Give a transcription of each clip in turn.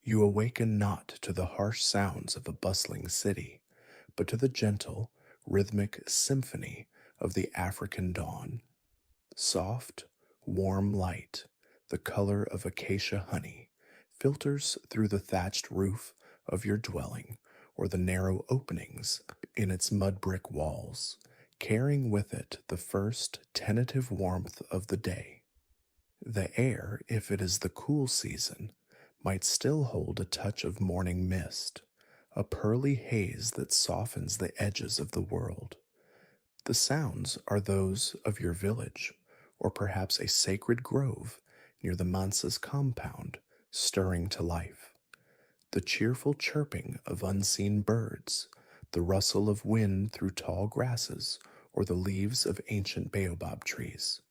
You awaken not to the harsh sounds of a bustling city, but to the gentle, rhythmic symphony of the African dawn. Soft, warm light, the color of acacia honey, filters through the thatched roof of your dwelling or the narrow openings in its mud brick walls, carrying with it the first tentative warmth of the day. The air, if it is the cool season, might still hold a touch of morning mist, a pearly haze that softens the edges of the world. The sounds are those of your village, or perhaps a sacred grove near the mansa's compound, stirring to life. The cheerful chirping of unseen birds, the rustle of wind through tall grasses, or the leaves of ancient baobab trees.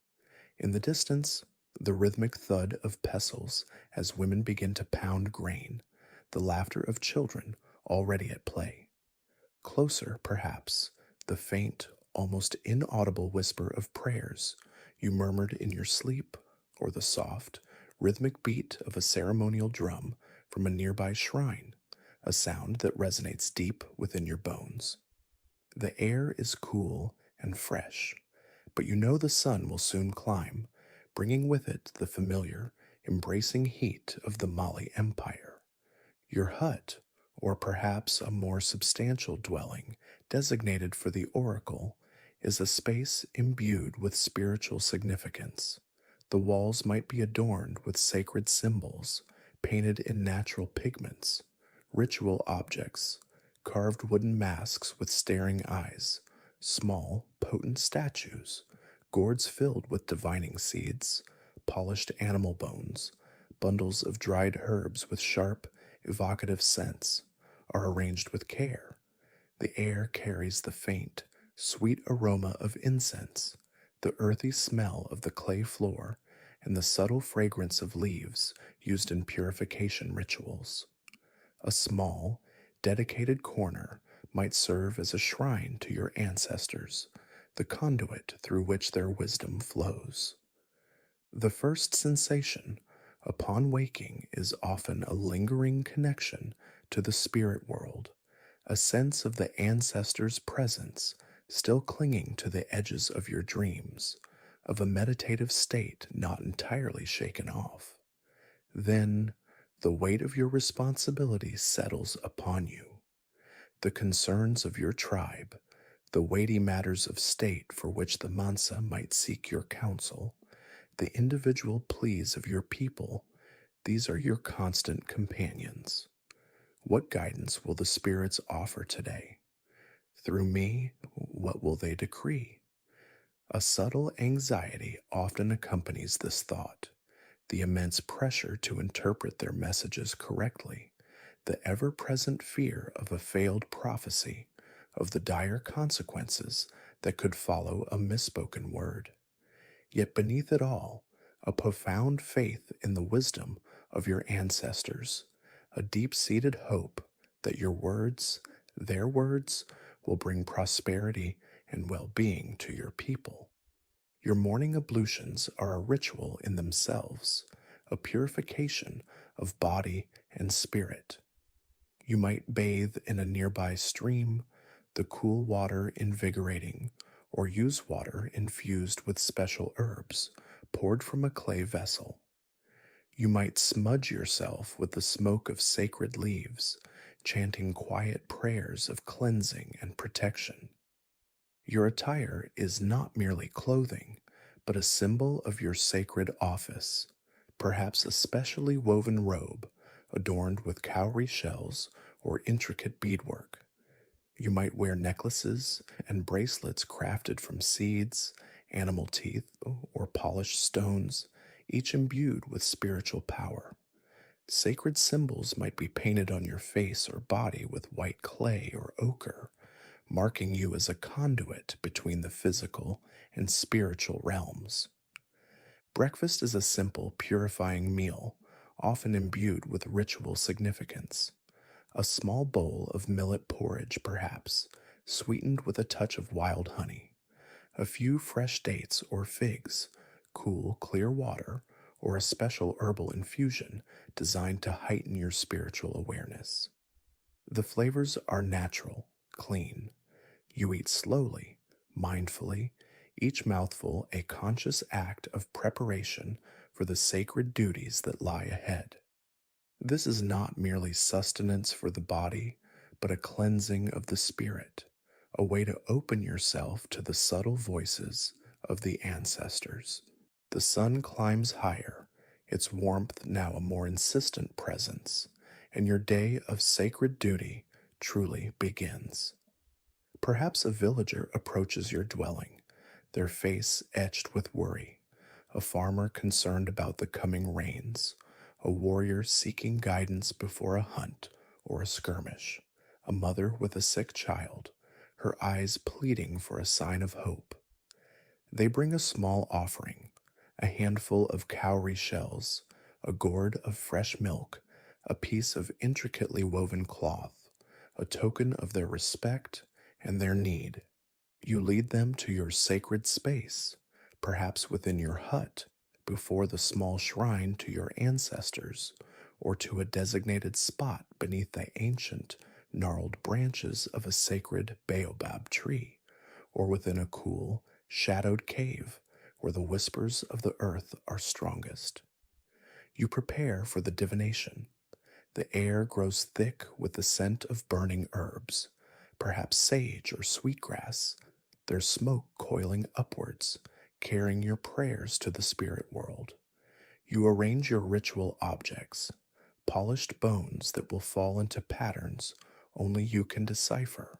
In the distance, the rhythmic thud of pestles as women begin to pound grain, the laughter of children already at play. Closer, perhaps, the faint, almost inaudible whisper of prayers you murmured in your sleep, or the soft, rhythmic beat of a ceremonial drum from a nearby shrine, a sound that resonates deep within your bones. The air is cool and fresh, but you know the sun will soon climb, bringing with it the familiar, embracing heat of the Mali Empire. Your hut, or perhaps a more substantial dwelling designated for the oracle, is a space imbued with spiritual significance. The walls might be adorned with sacred symbols, painted in natural pigments, ritual objects, carved wooden masks with staring eyes, small, potent statues, gourds filled with divining seeds, polished animal bones, bundles of dried herbs with sharp, evocative scents, are arranged with care. The air carries the faint, sweet aroma of incense, the earthy smell of the clay floor, and the subtle fragrance of leaves used in purification rituals. A small, dedicated corner might serve as a shrine to your ancestors, the conduit through which their wisdom flows. The first sensation upon waking is often a lingering connection to the spirit world, a sense of the ancestors' presence still clinging to the edges of your dreams, of a meditative state not entirely shaken off. Then, the weight of your responsibility settles upon you. The concerns of your tribe, the weighty matters of state for which the Mansa might seek your counsel, the individual pleas of your people, these are your constant companions. What guidance will the spirits offer today? Through me, what will they decree? A subtle anxiety often accompanies this thought, the immense pressure to interpret their messages correctly, the ever-present fear of a failed prophecy, of the dire consequences that could follow a misspoken word. Yet beneath it all, a profound faith in the wisdom of your ancestors, a deep-seated hope that your words, their words, will bring prosperity and well-being to your people. Your morning ablutions are a ritual in themselves, a purification of body and spirit. You might bathe in a nearby stream, the cool water invigorating, or use water infused with special herbs poured from a clay vessel. You might smudge yourself with the smoke of sacred leaves, chanting quiet prayers of cleansing and protection. Your attire is not merely clothing, but a symbol of your sacred office, perhaps a specially woven robe adorned with cowrie shells or intricate beadwork. You might wear necklaces and bracelets crafted from seeds, animal teeth, or polished stones, each imbued with spiritual power. Sacred symbols might be painted on your face or body with white clay or ochre, marking you as a conduit between the physical and spiritual realms. Breakfast is a simple, purifying meal, often imbued with ritual significance. A small bowl of millet porridge, perhaps, sweetened with a touch of wild honey. A few fresh dates or figs, cool, clear water, or a special herbal infusion designed to heighten your spiritual awareness. The flavors are natural, clean. You eat slowly, mindfully, each mouthful a conscious act of preparation for the sacred duties that lie ahead. This is not merely sustenance for the body, but a cleansing of the spirit, a way to open yourself to the subtle voices of the ancestors. The sun climbs higher, its warmth now a more insistent presence, and your day of sacred duty truly begins. Perhaps a villager approaches your dwelling, their face etched with worry, a farmer concerned about the coming rains, a warrior seeking guidance before a hunt or a skirmish, a mother with a sick child, her eyes pleading for a sign of hope. They bring a small offering, a handful of cowrie shells, a gourd of fresh milk, a piece of intricately woven cloth, a token of their respect and their need. You lead them to your sacred space, perhaps within your hut, before the small shrine to your ancestors, or to a designated spot beneath the ancient, gnarled branches of a sacred baobab tree, or within a cool, shadowed cave where the whispers of the earth are strongest. You prepare for the divination. The air grows thick with the scent of burning herbs, perhaps sage or sweetgrass, their smoke coiling upwards, carrying your prayers to the spirit world. You arrange your ritual objects, polished bones that will fall into patterns only you can decipher,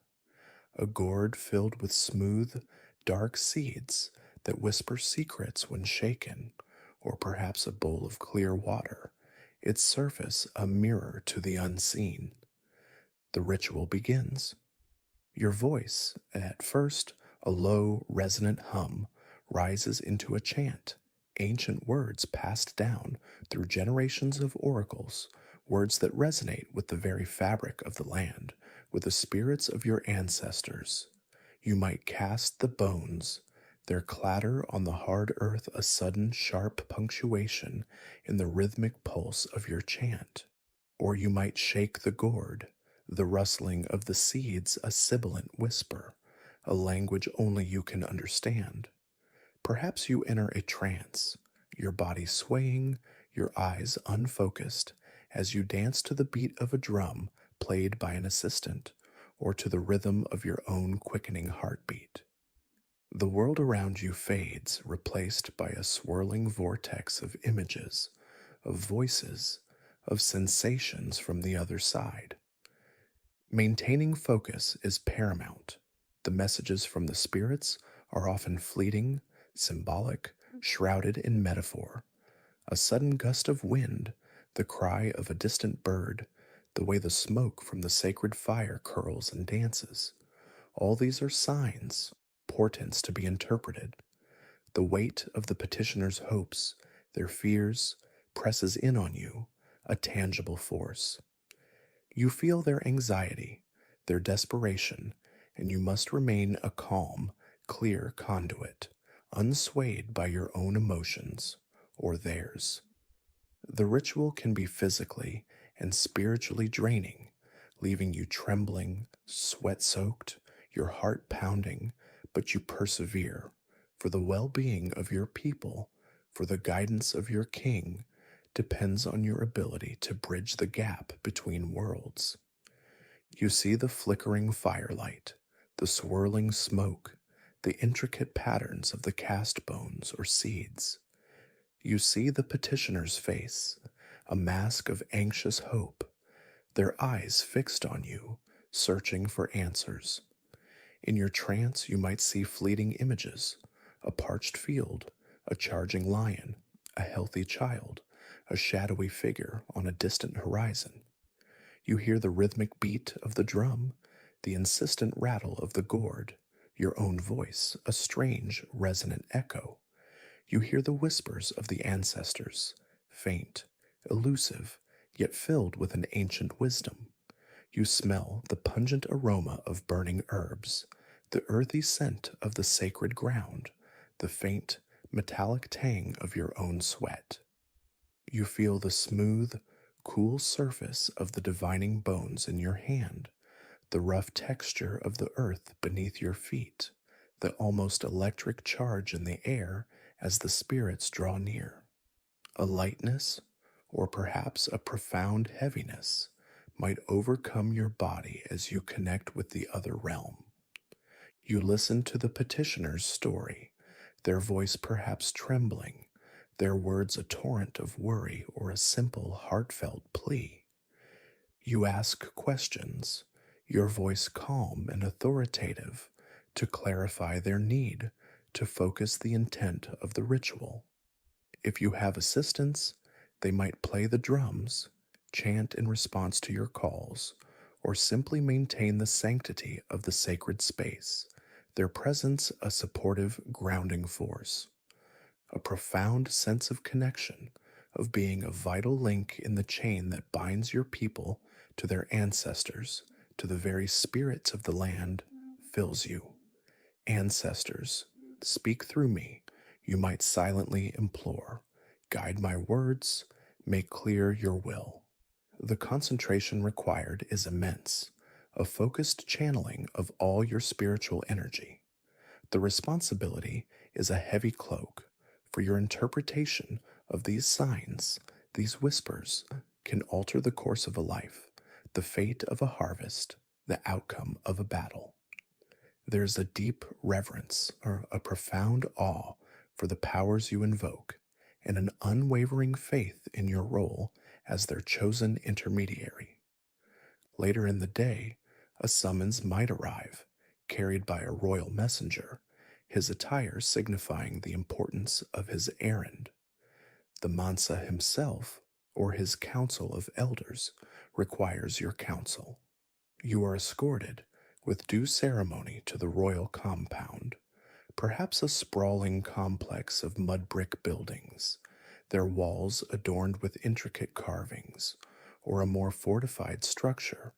a gourd filled with smooth, dark seeds that whisper secrets when shaken, or perhaps a bowl of clear water, its surface a mirror to the unseen. The ritual begins. Your voice, at first a low, resonant hum, rises into a chant, ancient words passed down through generations of oracles, words that resonate with the very fabric of the land, with the spirits of your ancestors. You might cast the bones, their clatter on the hard earth a sudden sharp punctuation in the rhythmic pulse of your chant. Or you might shake the gourd, the rustling of the seeds a sibilant whisper, a language only you can understand. Perhaps you enter a trance, your body swaying, your eyes unfocused, as you dance to the beat of a drum played by an assistant, or to the rhythm of your own quickening heartbeat. The world around you fades, replaced by a swirling vortex of images, of voices, of sensations from the other side. Maintaining focus is paramount. The messages from the spirits are often fleeting, symbolic, shrouded in metaphor. A sudden gust of wind, the cry of a distant bird, the way the smoke from the sacred fire curls and dances. All these are signs, portents to be interpreted. The weight of the petitioner's hopes, their fears, presses in on you, a tangible force. You feel their anxiety, their desperation, and you must remain a calm, clear conduit, unswayed by your own emotions or theirs. The ritual can be physically and spiritually draining, leaving you trembling, sweat soaked, your heart pounding, but you persevere for the well being of your people, for the guidance of your king, depends on your ability to bridge the gap between worlds. You see the flickering firelight, the swirling smoke, the intricate patterns of the cast bones or seeds. You see the petitioner's face, a mask of anxious hope, their eyes fixed on you, searching for answers. In your trance, you might see fleeting images, a parched field, a charging lion, a healthy child, a shadowy figure on a distant horizon. You hear the rhythmic beat of the drum, the insistent rattle of the gourd, your own voice, a strange, resonant echo. You hear the whispers of the ancestors, faint, elusive, yet filled with an ancient wisdom. You smell the pungent aroma of burning herbs, the earthy scent of the sacred ground, the faint, metallic tang of your own sweat. You feel the smooth, cool surface of the divining bones in your hand, the rough texture of the earth beneath your feet, the almost electric charge in the air as the spirits draw near. A lightness, or perhaps a profound heaviness, might overcome your body as you connect with the other realm. You listen to the petitioner's story, their voice perhaps trembling, their words a torrent of worry or a simple, heartfelt plea. You ask questions, your voice calm and authoritative, to clarify their need, to focus the intent of the ritual. If you have assistants, they might play the drums, chant in response to your calls, or simply maintain the sanctity of the sacred space, their presence a supportive grounding force. A profound sense of connection, of being a vital link in the chain that binds your people to their ancestors, to the very spirits of the land, fills you. Ancestors, speak through me, you might silently implore. Guide my words, make clear your will. The concentration required is immense, a focused channeling of all your spiritual energy. The responsibility is a heavy cloak, for your interpretation of these signs, these whispers, can alter the course of a life, the fate of a harvest, the outcome of a battle. There's a deep reverence or a profound awe for the powers you invoke, and an unwavering faith in your role as their chosen intermediary. Later in the day, a summons might arrive, carried by a royal messenger, his attire signifying the importance of his errand. The Mansa himself, or his council of elders, requires your counsel. You are escorted with due ceremony to the royal compound, perhaps a sprawling complex of mud brick buildings, their walls adorned with intricate carvings, or a more fortified structure,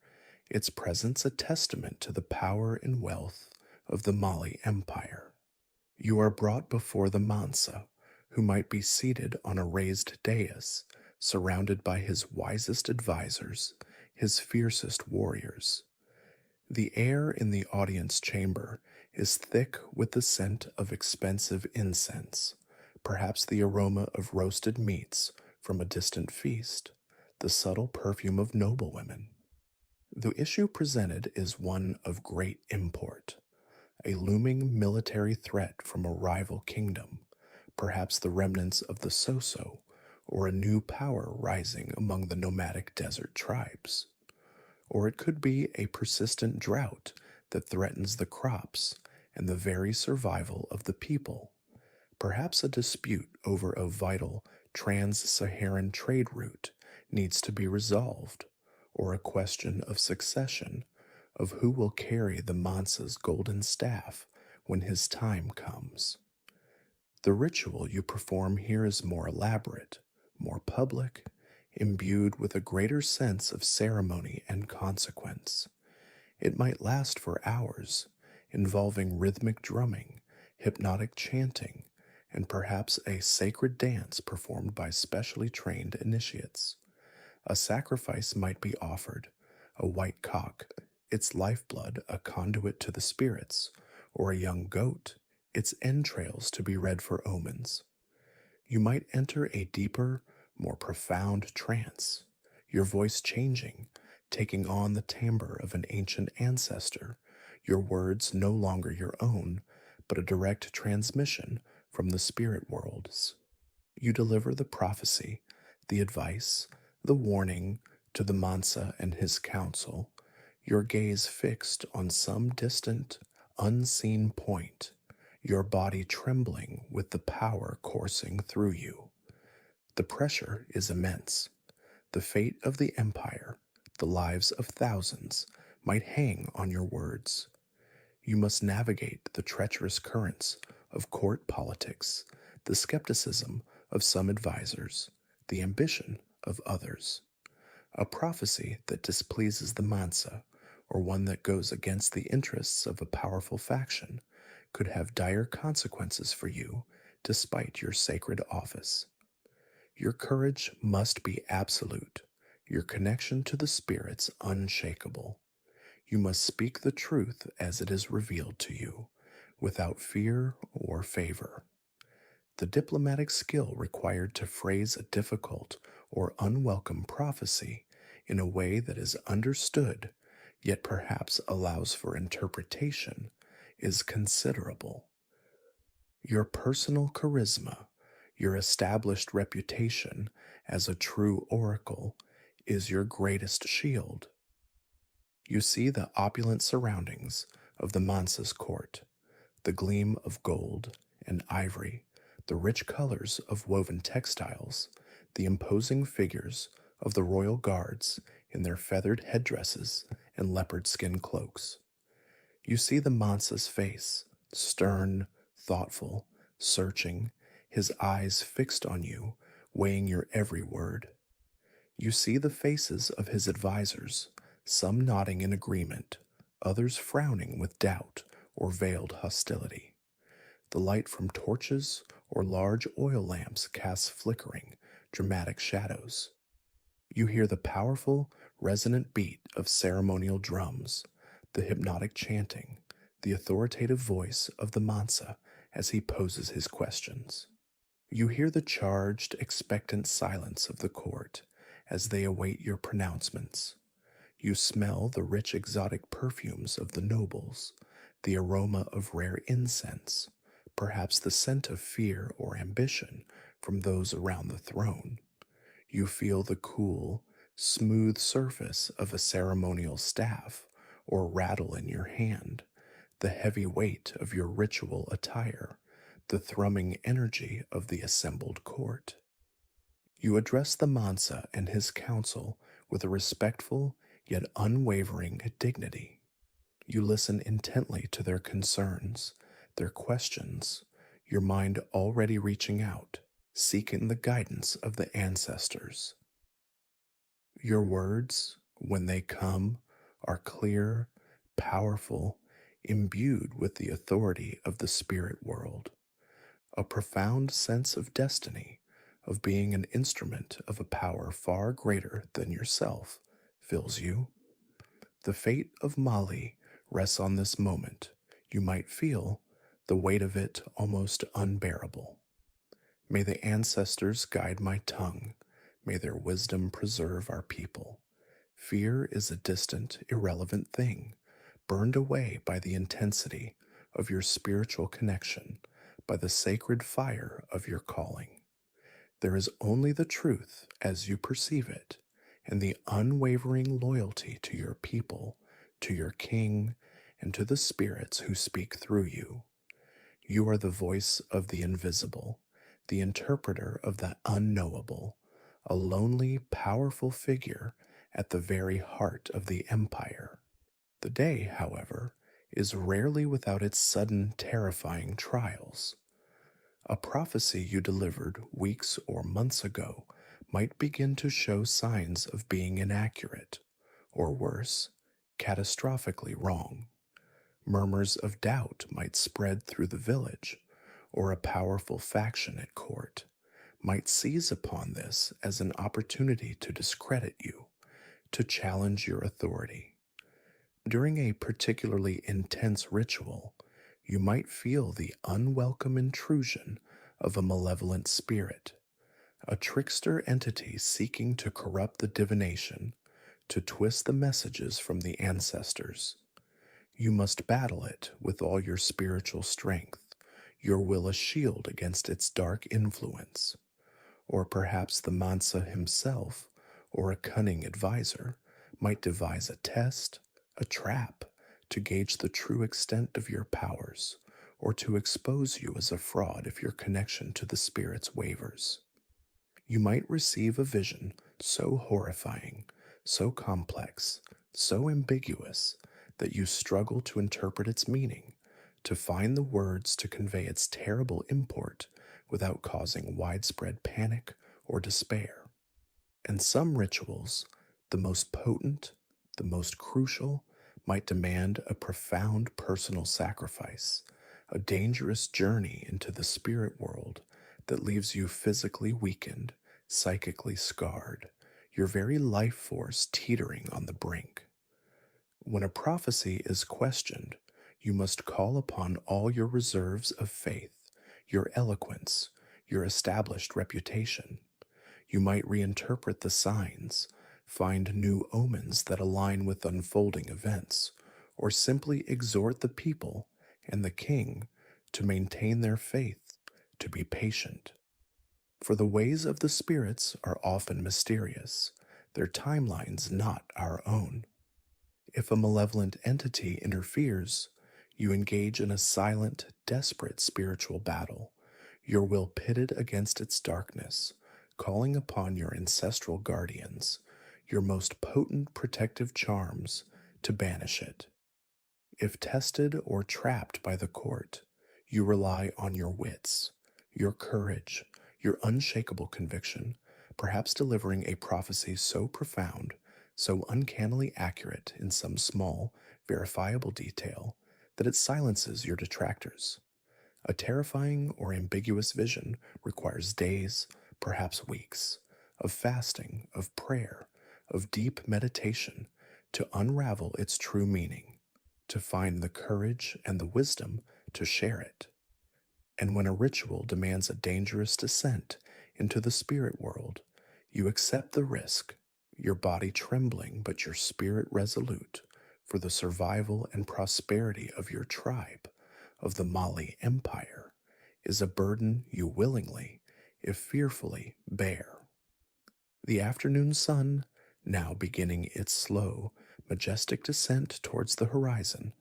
its presence a testament to the power and wealth of the Mali Empire. You are brought before the Mansa, who might be seated on a raised dais, surrounded by his wisest advisors, his fiercest warriors. The air in the audience chamber is thick with the scent of expensive incense, perhaps the aroma of roasted meats from a distant feast, the subtle perfume of noblewomen. The issue presented is one of great import, a looming military threat from a rival kingdom, perhaps the remnants of the Soso, or a new power rising among the nomadic desert tribes. Or it could be a persistent drought that threatens the crops and the very survival of the people. Perhaps a dispute over a vital trans-Saharan trade route needs to be resolved, or a question of succession, of who will carry the Mansa's golden staff when his time comes. The ritual you perform here is more elaborate, more public, imbued with a greater sense of ceremony and consequence. It might last for hours, involving rhythmic drumming, hypnotic chanting, and perhaps a sacred dance performed by specially trained initiates. A sacrifice might be offered, a white cock, its lifeblood a conduit to the spirits, or a young goat, its entrails to be read for omens. You might enter a deeper, more profound trance, your voice changing, taking on the timbre of an ancient ancestor, your words no longer your own, but a direct transmission from the spirit worlds. You deliver the prophecy, the advice, the warning to the Mansa and his council, your gaze fixed on some distant, unseen point, your body trembling with the power coursing through you. The pressure is immense. The fate of the empire, the lives of thousands, might hang on your words. You must navigate the treacherous currents of court politics, the skepticism of some advisors, the ambition of others. A prophecy that displeases the Mansa, or one that goes against the interests of a powerful faction, could have dire consequences for you despite your sacred office. Your courage must be absolute, your connection to the spirits unshakable. You must speak the truth as it is revealed to you, without fear or favor. The diplomatic skill required to phrase a difficult or unwelcome prophecy in a way that is understood, yet perhaps allows for interpretation, is considerable. Your personal charisma, your established reputation as a true oracle, is your greatest shield. You see the opulent surroundings of the Mansa's court, the gleam of gold and ivory, the rich colors of woven textiles, the imposing figures of the royal guards in their feathered headdresses and leopard skin cloaks. You see the Mansa's face, stern, thoughtful, searching, his eyes fixed on you, weighing your every word. You see the faces of his advisers, some nodding in agreement, others frowning with doubt or veiled hostility. The light from torches or large oil lamps casts flickering, dramatic shadows. You hear the powerful, resonant beat of ceremonial drums, the hypnotic chanting, the authoritative voice of the Mansa as he poses his questions. You hear the charged, expectant silence of the court as they await your pronouncements. You smell the rich exotic perfumes of the nobles, the aroma of rare incense, perhaps the scent of fear or ambition from those around the throne. You feel the cool, smooth surface of a ceremonial staff or rattle in your hand, the heavy weight of your ritual attire, the thrumming energy of the assembled court. You address the Mansa and his council with a respectful yet unwavering dignity. You listen intently to their concerns, their questions, your mind already reaching out, seeking the guidance of the ancestors. Your words, when they come, are clear, powerful, imbued with the authority of the spirit world. A profound sense of destiny, of being an instrument of a power far greater than yourself, fills you. The fate of Mali rests on this moment. You might feel the weight of it almost unbearable. May the ancestors guide my tongue. May their wisdom preserve our people. Fear is a distant, irrelevant thing, burned away by the intensity of your spiritual connection, by the sacred fire of your calling. There is only the truth as you perceive it, and the unwavering loyalty to your people, to your king, and to the spirits who speak through you. You are the voice of the invisible, the interpreter of the unknowable, a lonely, powerful figure at the very heart of the empire. The day, however, is rarely without its sudden, terrifying trials. A prophecy you delivered weeks or months ago might begin to show signs of being inaccurate, or worse, catastrophically wrong. Murmurs of doubt might spread through the village, or a powerful faction at court might seize upon this as an opportunity to discredit you, to challenge your authority. During a particularly intense ritual, you might feel the unwelcome intrusion of a malevolent spirit, a trickster entity seeking to corrupt the divination, to twist the messages from the ancestors. You must battle it with all your spiritual strength, your will a shield against its dark influence. Or perhaps the Mansa himself, or a cunning advisor, might devise a test, a trap, to gauge the true extent of your powers, or to expose you as a fraud if your connection to the spirits wavers. You might receive a vision so horrifying, so complex, so ambiguous, that you struggle to interpret its meaning, to find the words to convey its terrible import without causing widespread panic or despair. And some rituals, the most potent, the most crucial, might demand a profound personal sacrifice, a dangerous journey into the spirit world that leaves you physically weakened, psychically scarred, your very life force teetering on the brink. When a prophecy is questioned, you must call upon all your reserves of faith, your eloquence, your established reputation. You might reinterpret the signs, find new omens that align with unfolding events, or simply exhort the people and the king to maintain their faith, to be patient. For the ways of the spirits are often mysterious, their timelines not our own. If a malevolent entity interferes, you engage in a silent, desperate spiritual battle, your will pitted against its darkness, calling upon your ancestral guardians, your most potent protective charms, to banish it. If tested or trapped by the court, you rely on your wits, your courage, your unshakable conviction, perhaps delivering a prophecy so profound, so uncannily accurate in some small, verifiable detail, that it silences your detractors. A terrifying or ambiguous vision requires days, perhaps weeks, of fasting, of prayer, of deep meditation to unravel its true meaning, to find the courage and the wisdom to share it. And when a ritual demands a dangerous descent into the spirit world, you accept the risk, your body trembling but your spirit resolute, for the survival and prosperity of your tribe, of the Mali Empire, is a burden you willingly, if fearfully, bear. The afternoon sun, now beginning its slow, majestic descent towards the horizon,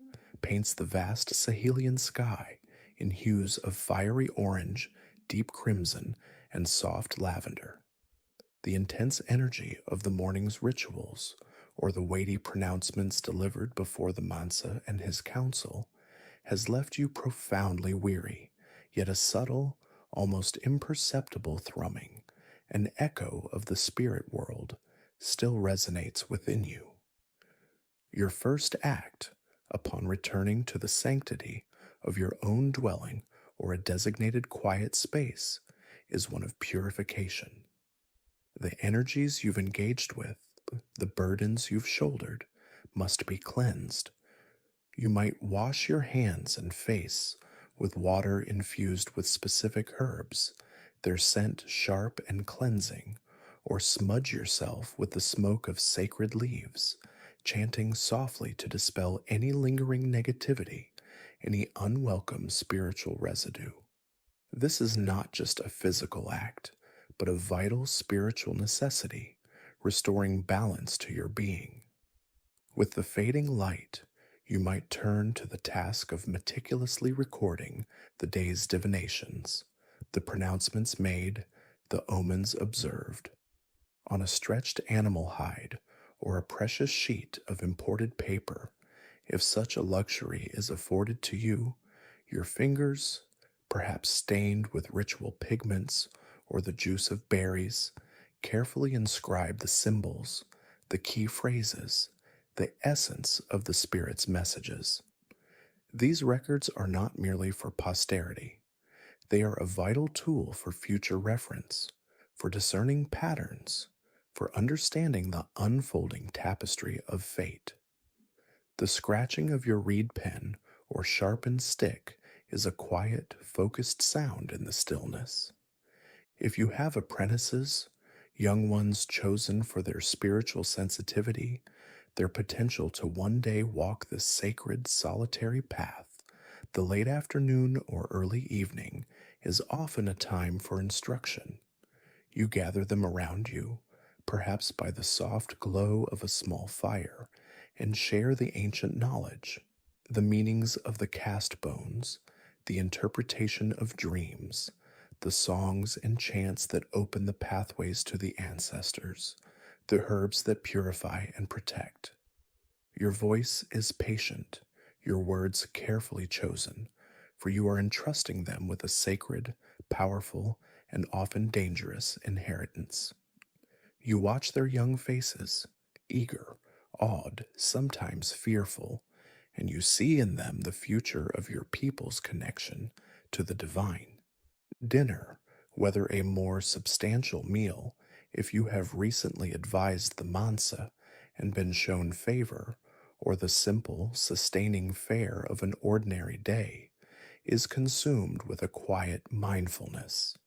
paints the vast Sahelian sky in hues of fiery orange, deep crimson, and soft lavender. The intense energy of the morning's rituals, or the weighty pronouncements delivered before the Mansa and his council, has left you profoundly weary, yet a subtle, almost imperceptible thrumming, an echo of the spirit world, still resonates within you. Your first act, upon returning to the sanctity of your own dwelling or a designated quiet space, is one of purification. The energies you've engaged with, the burdens you've shouldered, must be cleansed. You might wash your hands and face with water infused with specific herbs, their scent sharp and cleansing, or smudge yourself with the smoke of sacred leaves, chanting softly to dispel any lingering negativity, any unwelcome spiritual residue. This is not just a physical act, but a vital spiritual necessity, restoring balance to your being. With the fading light, you might turn to the task of meticulously recording the day's divinations, the pronouncements made, the omens observed. On a stretched animal hide or a precious sheet of imported paper, if such a luxury is afforded to you, your fingers, perhaps stained with ritual pigments or the juice of berries, carefully inscribe the symbols, the key phrases, the essence of the Spirit's messages. These records are not merely for posterity. They are a vital tool for future reference, for discerning patterns, for understanding the unfolding tapestry of fate. The scratching of your reed pen or sharpened stick is a quiet, focused sound in the stillness. If you have apprentices, young ones chosen for their spiritual sensitivity, their potential to one day walk this sacred, solitary path, the late afternoon or early evening is often a time for instruction. You gather them around you, perhaps by the soft glow of a small fire, and share the ancient knowledge, the meanings of the cast bones, the interpretation of dreams, the songs and chants that open the pathways to the ancestors, the herbs that purify and protect. Your voice is patient, your words carefully chosen, for you are entrusting them with a sacred, powerful, and often dangerous inheritance. You watch their young faces, eager, awed, sometimes fearful, and you see in them the future of your people's connection to the divine. Dinner, Whether a more substantial meal, if you have recently advised the mansa and been shown favor, or the simple, sustaining fare of an ordinary day, is consumed with a quiet mindfulness.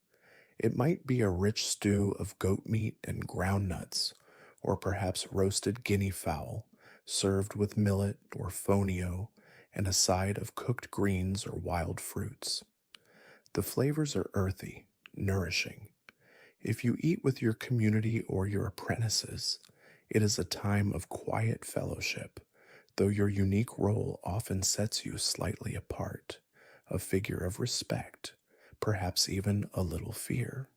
It might be a rich stew of goat meat and ground nuts, or perhaps roasted guinea fowl, served with millet or fonio and a side of cooked greens or wild fruits. The flavors are earthy, nourishing. If you eat with your community or your apprentices, it is a time of quiet fellowship, though your unique role often sets you slightly apart, a figure of respect, perhaps even a little fear.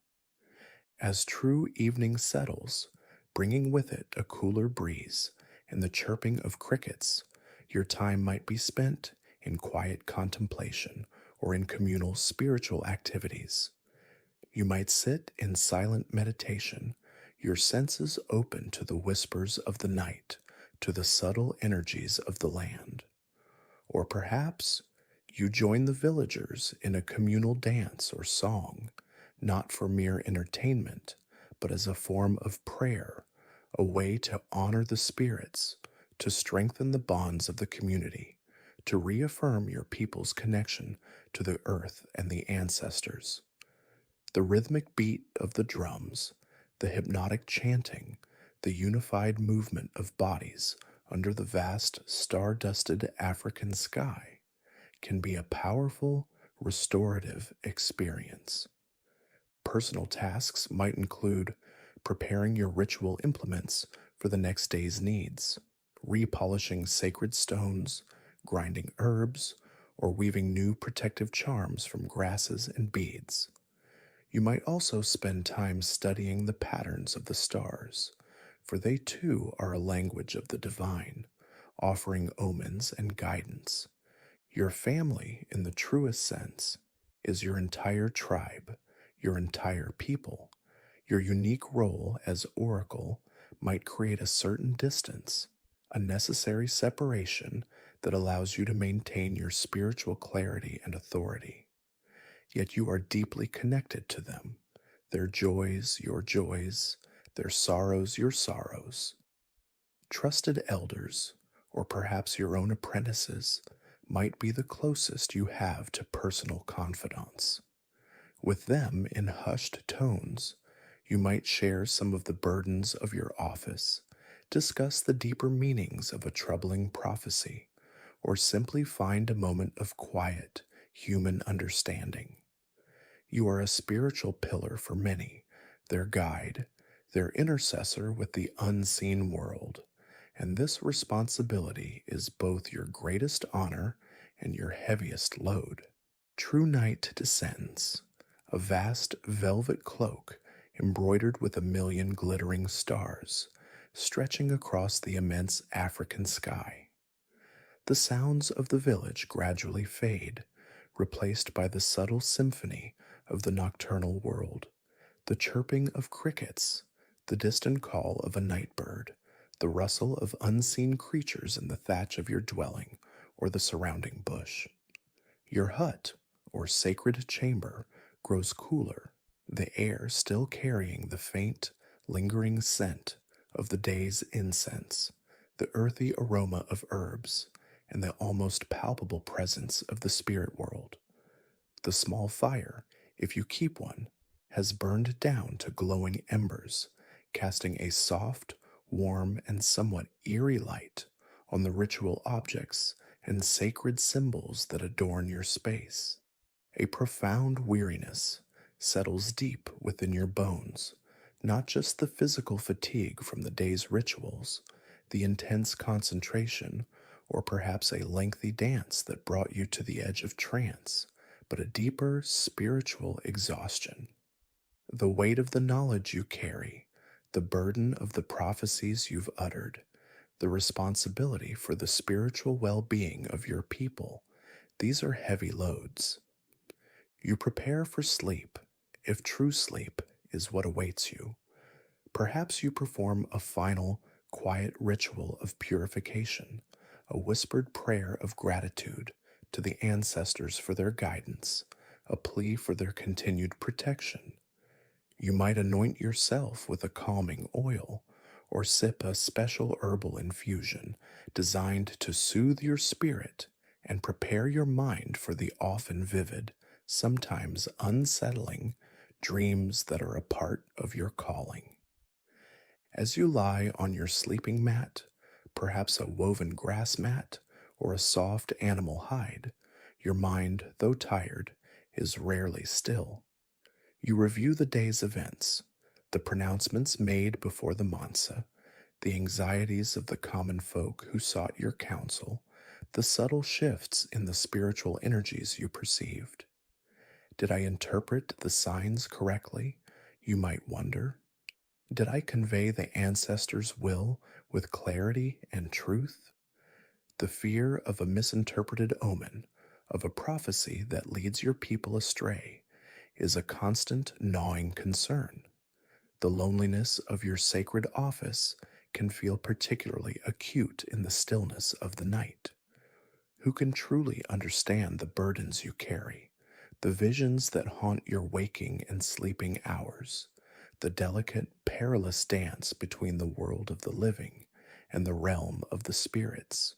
As true evening settles, bringing with it a cooler breeze and the chirping of crickets, your time might be spent in quiet contemplation or in communal spiritual activities. You might sit in silent meditation, your senses open to the whispers of the night, to the subtle energies of the land. Or perhaps you join the villagers in a communal dance or song, not for mere entertainment, but as a form of prayer, a way to honor the spirits, to strengthen the bonds of the community, to reaffirm your people's connection to the earth and the ancestors. The rhythmic beat of the drums, the hypnotic chanting, the unified movement of bodies under the vast star-dusted African sky can be a powerful, restorative experience. Personal tasks might include preparing your ritual implements for the next day's needs, repolishing sacred stones, grinding herbs, or weaving new protective charms from grasses and beads. You might also spend time studying the patterns of the stars, for they too are a language of the divine, offering omens and guidance. Your family, in the truest sense, is your entire tribe, your entire people. Your unique role as oracle might create a certain distance, a necessary separation that allows you to maintain your spiritual clarity and authority. Yet you are deeply connected to them, their joys, your joys, their sorrows, your sorrows. Trusted elders, or perhaps your own apprentices, might be the closest you have to personal confidants. With them, in hushed tones, you might share some of the burdens of your office, discuss the deeper meanings of a troubling prophecy, or simply find a moment of quiet, human understanding. You are a spiritual pillar for many, their guide, their intercessor with the unseen world, and this responsibility is both your greatest honor and your heaviest load. True night descends, a vast velvet cloak embroidered with a million glittering stars, stretching across the immense African sky. The sounds of the village gradually fade, replaced by the subtle symphony of the nocturnal world, the chirping of crickets, the distant call of a night bird, the rustle of unseen creatures in the thatch of your dwelling or the surrounding bush. Your hut, or sacred chamber, grows cooler, the air still carrying the faint, lingering scent of the day's incense, the earthy aroma of herbs, and the almost palpable presence of the spirit world. The small fire, if you keep one, has burned down to glowing embers, casting a soft, warm, and somewhat eerie light on the ritual objects and sacred symbols that adorn your space. A profound weariness settles deep within your bones, not just the physical fatigue from the day's rituals, the intense concentration, or perhaps a lengthy dance that brought you to the edge of trance, but a deeper spiritual exhaustion. The weight of the knowledge you carry, the burden of the prophecies you've uttered, the responsibility for the spiritual well-being of your people, these are heavy loads. You prepare for sleep, if true sleep is what awaits you. Perhaps you perform a final, quiet ritual of purification, a whispered prayer of gratitude to the ancestors for their guidance, a plea for their continued protection. You might anoint yourself with a calming oil or sip a special herbal infusion designed to soothe your spirit and prepare your mind for the often vivid, sometimes unsettling dreams that are a part of your calling. As you lie on your sleeping mat, perhaps a woven grass mat or a soft animal hide, your mind, though tired, is rarely still. You review the day's events, the pronouncements made before the Mansa, the anxieties of the common folk who sought your counsel, the subtle shifts in the spiritual energies you perceived. Did I interpret the signs correctly? You might wonder. Did I convey the ancestors' will with clarity and truth? The fear of a misinterpreted omen, of a prophecy that leads your people astray, is a constant gnawing concern. The loneliness of your sacred office can feel particularly acute in the stillness of the night. Who can truly understand the burdens you carry, the visions that haunt your waking and sleeping hours, the delicate, perilous dance between the world of the living and the realm of the spirits?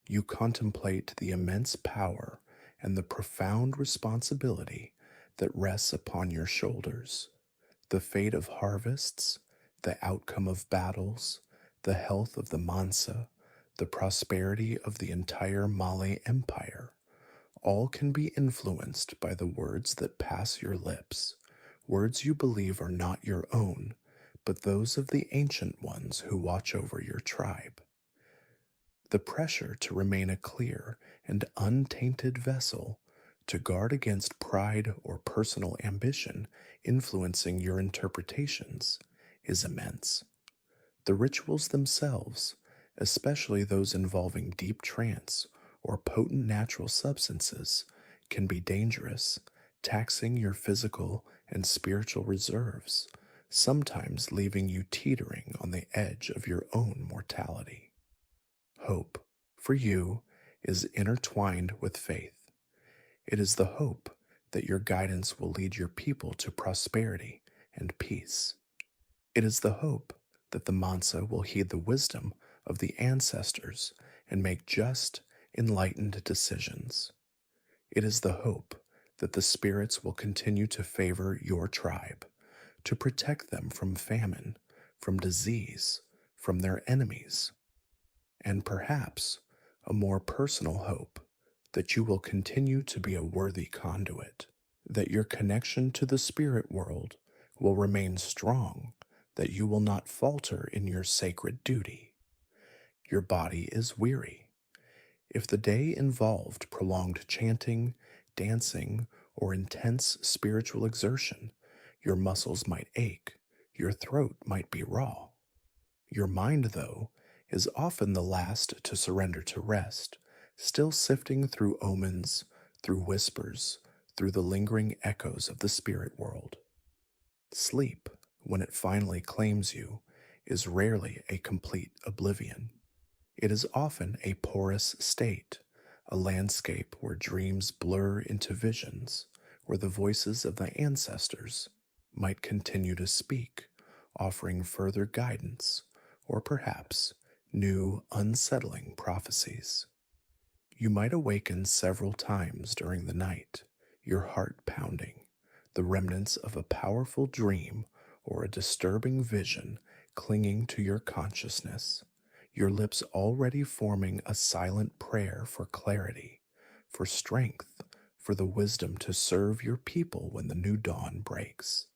You contemplate the immense power and the profound responsibility that rests upon your shoulders, the fate of harvests, the outcome of battles, the health of the Mansa, the prosperity of the entire Malay Empire. All can be influenced by the words that pass your lips, words you believe are not your own, but those of the ancient ones who watch over your tribe. The pressure to remain a clear and untainted vessel, to guard against pride or personal ambition influencing your interpretations, is immense. The rituals themselves, especially those involving deep trance or potent natural substances, can be dangerous, taxing your physical and spiritual reserves, sometimes leaving you teetering on the edge of your own mortality. Hope, for you, is intertwined with faith. It is the hope that your guidance will lead your people to prosperity and peace. It is the hope that the Mansa will heed the wisdom of the ancestors and make just, enlightened decisions. It is the hope that the spirits will continue to favor your tribe, to protect them from famine, from disease, from their enemies, and perhaps a more personal hope that you will continue to be a worthy conduit, that your connection to the spirit world will remain strong, that you will not falter in your sacred duty. Your body is weary. If the day involved prolonged chanting, dancing, or intense spiritual exertion, your muscles might ache, your throat might be raw. Your mind, though, is often the last to surrender to rest, still sifting through omens, through whispers, through the lingering echoes of the spirit world. Sleep, when it finally claims you, is rarely a complete oblivion. It is often a porous state, a landscape where dreams blur into visions, where the voices of the ancestors might continue to speak, offering further guidance, or perhaps new, unsettling prophecies. You might awaken several times during the night, your heart pounding, the remnants of a powerful dream or a disturbing vision clinging to your consciousness, your lips already forming a silent prayer for clarity, for strength, for the wisdom to serve your people when the new dawn breaks.